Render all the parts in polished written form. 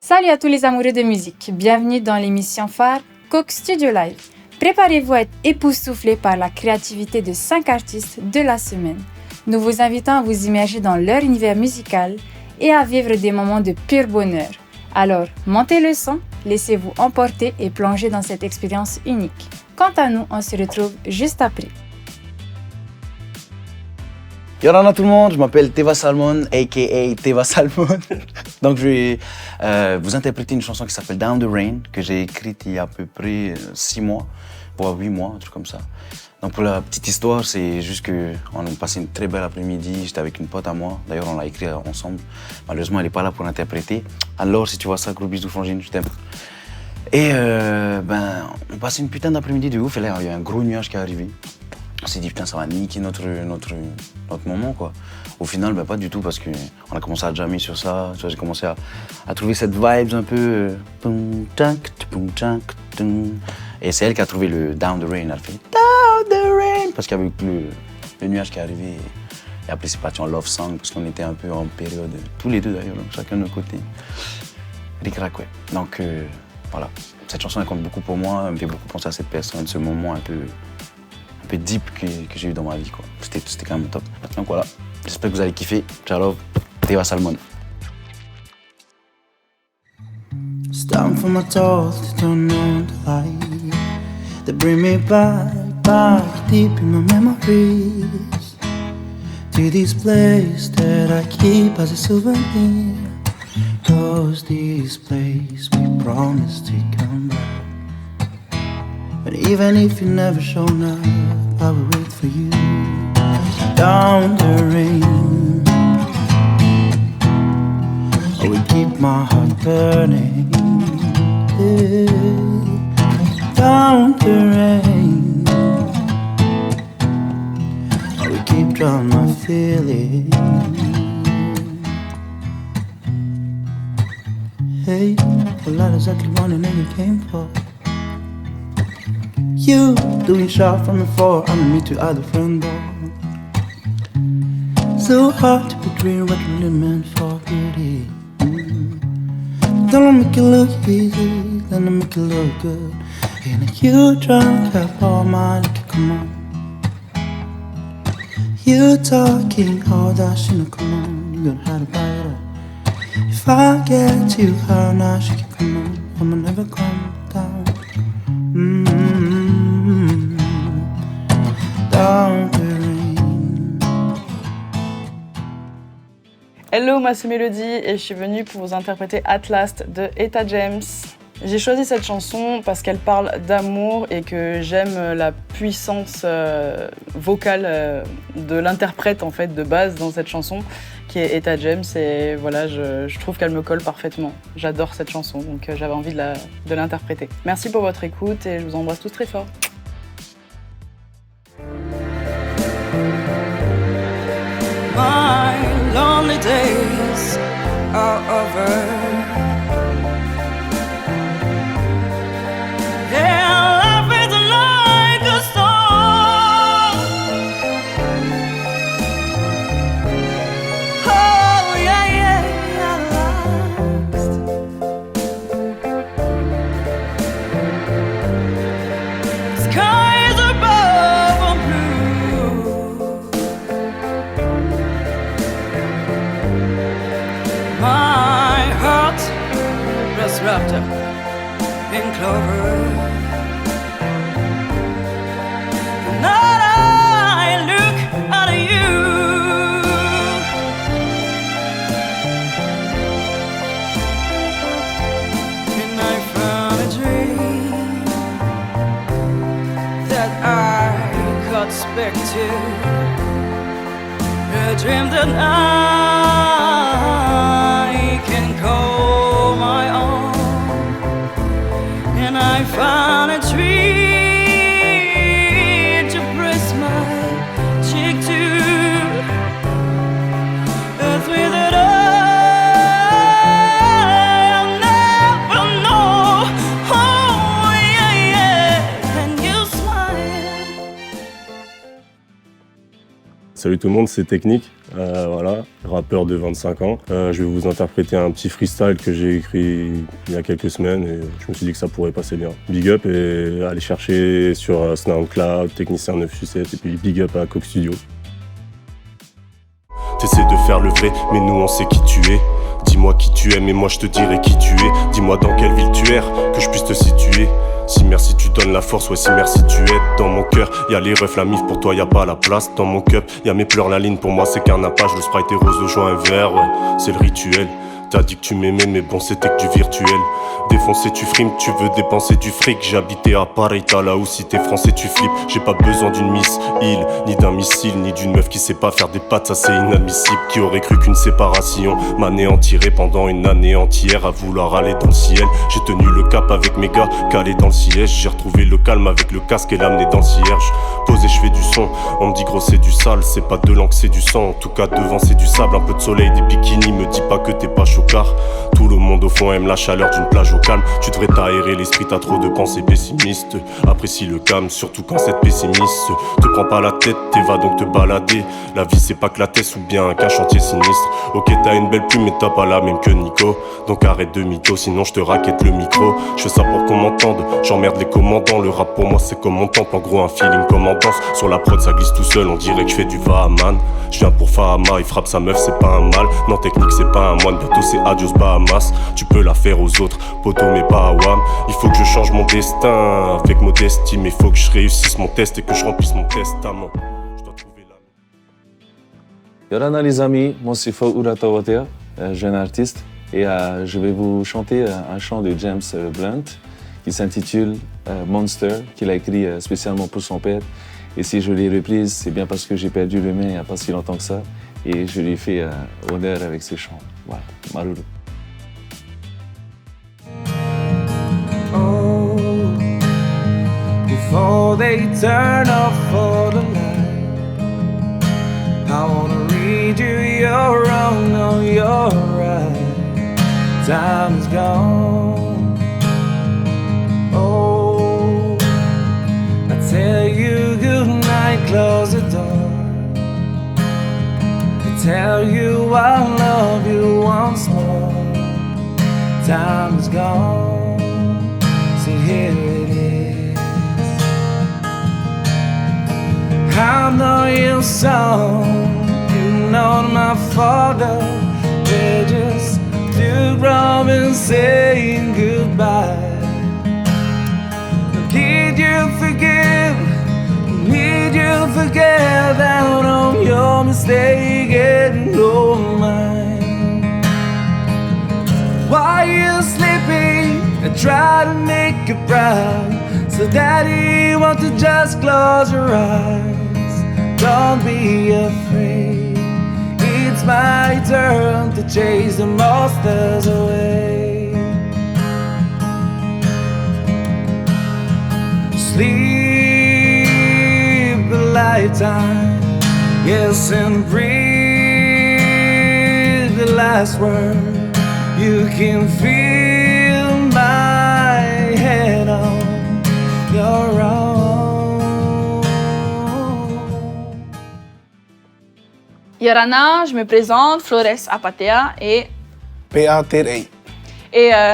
Salut à tous les amoureux de musique, bienvenue dans l'émission phare Coke Studio Live. Préparez-vous à être époustouflés par la créativité de 5 artistes de la semaine. Nous vous invitons à vous immerger dans leur univers musical et à vivre des moments de pur bonheur. Alors, montez le son, laissez-vous emporter et plonger dans cette expérience unique. Quant à nous, on se retrouve juste après. Yorana tout le monde, je m'appelle Teva Salmon, a.k.a. Teva Salmon. Donc je vais vous interpréter une chanson qui s'appelle Down the Rain, que j'ai écrite il y a à peu près 6 mois, voire 8 mois, un truc comme ça. Donc pour la petite histoire, c'est juste qu'on a passé une très belle après-midi, j'étais avec une pote à moi, d'ailleurs on l'a écrit ensemble. Malheureusement elle n'est pas là pour l'interpréter. Alors si tu vois ça, gros bisous Frangine, je t'aime. Et on passait une putain d'après-midi de ouf, et là il y a un gros nuage qui est arrivé. On s'est dit putain ça va niquer notre moment quoi. Au final pas du tout parce qu'on a commencé à jammer sur ça. Tu vois, j'ai commencé à trouver cette vibe un peu et c'est elle qui a trouvé le Down the Rain. Elle fait Down the Rain parce qu'il y avait le nuage qui est arrivé et après c'est parti en love song parce qu'on était un peu en période, tous les deux d'ailleurs, chacun de notre côté. Ric-rac ouais. Donc voilà, cette chanson elle compte beaucoup pour moi, elle me fait beaucoup penser à cette personne, ce moment un peu deep que j'ai eu dans ma vie quoi. C'était quand même top. Donc voilà, j'espère que vous allez kiffer. Ciao love, Teva Salmon. Stand for my thoughts to turn on the light. They bring me back deep in my memories to this place that I keep as a souvenir. Cause this place we promised to come back. But even if you never show up, I will wait for you. Down the rain, I will keep my heart burning. Yeah. Down the rain, I will keep drawing my feelings. Hey, well not exactly what the nigga came for. You doing sharp from before, I'm me to other friend boy. So hard to betray what really meant for beauty. Don't make it look easy, then I make it look good. And you drunk up all my liquor, come on. You talking all that shit, come on. You gonna have to buy it up. If I get too hard, now she can come on. I'ma never come down. Hello, moi c'est Mélodie et je suis venue pour vous interpréter At Last de Etta James. J'ai choisi cette chanson parce qu'elle parle d'amour et que j'aime la puissance vocale de l'interprète en fait de base dans cette chanson qui est Etta James et voilà, je trouve qu'elle me colle parfaitement. J'adore cette chanson donc j'avais envie de l'interpréter. Merci pour votre écoute et je vous embrasse tous très fort. My lonely days are over. Yeah, life is like a song. Oh yeah, at last. Skies above are blue. My heart was wrapped up in clover. The night I look at you, and I found a dream that I could speak to. A dream that I can call my own, and I found a tree to press my cheek to, a thrill that I'll never know. Oh yeah, and you smile. Salut tout le monde, c'est Technique, voilà, rappeur. rappeur de 25 ans. Je vais vous interpréter un petit freestyle que j'ai écrit il y a quelques semaines et je me suis dit que ça pourrait passer bien. Big up et allez chercher sur SoundCloud, Technicien 987 et puis big up à Coke Studio. T'essaies de faire le vrai, mais nous on sait qui tu es. Dis-moi qui tu es, mais moi je te dirai qui tu es. Dis-moi dans quelle ville tu erres, que je puisse te situer. Si merci tu donnes la force, ouais si merci tu aides. Dans mon cœur, y'a les refs, la mif, pour toi y'a pas la place. Dans mon cup, y'a mes pleurs, la ligne, pour moi c'est qu'un nappage. Le sprite est rose, le joint est vert, ouais, c'est le rituel. T'as dit que tu m'aimais, mais bon c'était que du virtuel. Défoncer tu frimes, tu veux dépenser du fric. J'habitais à Paris, t'as là où si t'es français tu flippes. J'ai pas besoin d'une miss île, ni d'un missile, ni d'une meuf qui sait pas faire des pattes, ça c'est inadmissible. Qui aurait cru qu'une séparation m'anéantirait pendant une année entière à vouloir aller dans le ciel. J'ai tenu le cap avec mes gars, calé dans le siège. J'ai retrouvé le calme avec le casque et l'amener dans le cierge. Posé, je fais du son, on me dit gros c'est du sale. C'est pas de l'encre, c'est du sang, en tout cas devant c'est du sable. Un peu de soleil, des bikinis, me dis pas que t'es pas chaud car tout le monde au fond aime la chaleur d'une plage au calme. Tu devrais t'aérer l'esprit, t'as trop de pensées pessimistes. Apprécie le calme, surtout quand c'est pessimiste. Te prends pas la tête, t'es va donc te balader. La vie c'est pas que la tête ou bien qu'un chantier sinistre. Ok t'as une belle plume mais t'as pas la même que Nico. Donc arrête de mytho, sinon je te raquette le micro. Je fais ça pour qu'on m'entende, j'emmerde les commandants. Le rap pour moi c'est comme mon temple, en gros un feeling comme en danse. Sur la prod ça glisse tout seul, on dirait que je fais du Vahaman. Je viens pour Fahama, il frappe sa meuf c'est pas un mal. Non technique c'est pas un moine, bientôt c'est adios Bahamas. Tu peux la faire aux autres, poto mais pas à WAM. Il faut que je change mon destin avec modestie. Mais faut que je réussisse mon test et que je remplisse mon testament. Je dois trouver la... Yorana les amis, moi c'est Fou Uratawatea, jeune artiste. Et je vais vous chanter un chant de James Blunt qui s'intitule Monster, qu'il a écrit spécialement pour son père. Et si je l'ai reprise, c'est bien parce que j'ai perdu le mien il n'y a pas si longtemps que ça. Et je lui ai fait honneur avec ce chant. Voilà, Maruru. Oh, before they turn off all the light, I wanna read you, you're wrong, no, you're right. Time is gone. Oh, I tell you goodnight, close the door. I tell you I love you once more. Time is gone, so here it is. I know your song, you know my father. We're just two Robins saying goodbye. Did you forgive? Did you forget that I'm your mistake and no mine? Why you sleeping? I try to make you proud, so daddy want to just close your eyes. Don't be afraid, it's my turn to chase the monsters away. Sleep a lifetime, yes, and breathe the last word. You can feel my head on your own. Yorana, je me présente, Flores Apatea et P.A.T.R.E.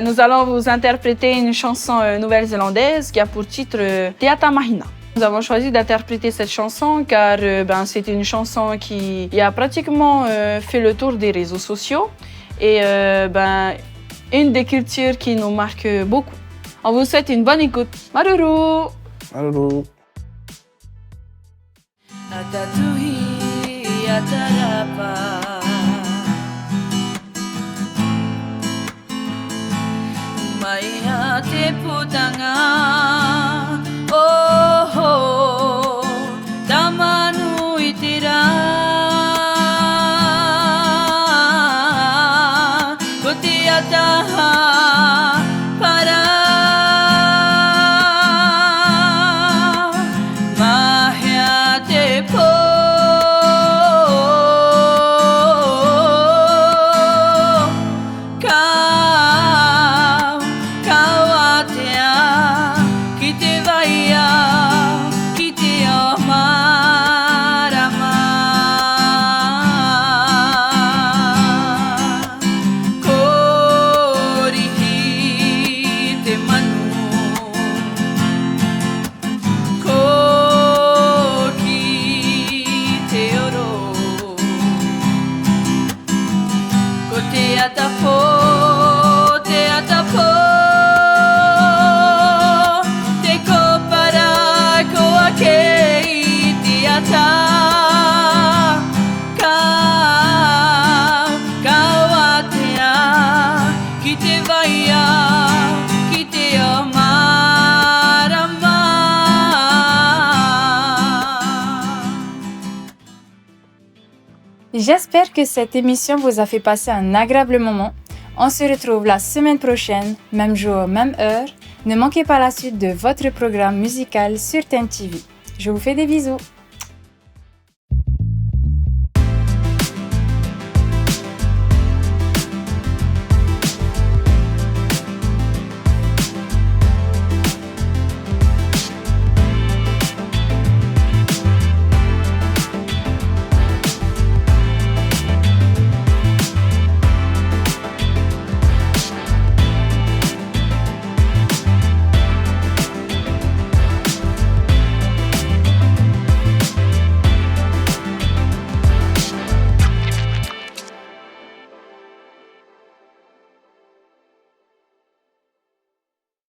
nous allons vous interpréter une chanson nouvelle-zélandaise qui a pour titre Te Ata Mahina. Nous avons choisi d'interpréter cette chanson car c'est une chanson qui a pratiquement fait le tour des réseaux sociaux et une des cultures qui nous marque beaucoup. On vous souhaite une bonne écoute. Maruru! Maruru. Atatuhi atarapa Maiha te putanga Oh oh Tamanu itira Kuti ataha para Mahia te po J'espère que cette émission vous a fait passer un agréable moment. On se retrouve la semaine prochaine, même jour, même heure. Ne manquez pas la suite de votre programme musical sur TEN TV. Je vous fais des bisous.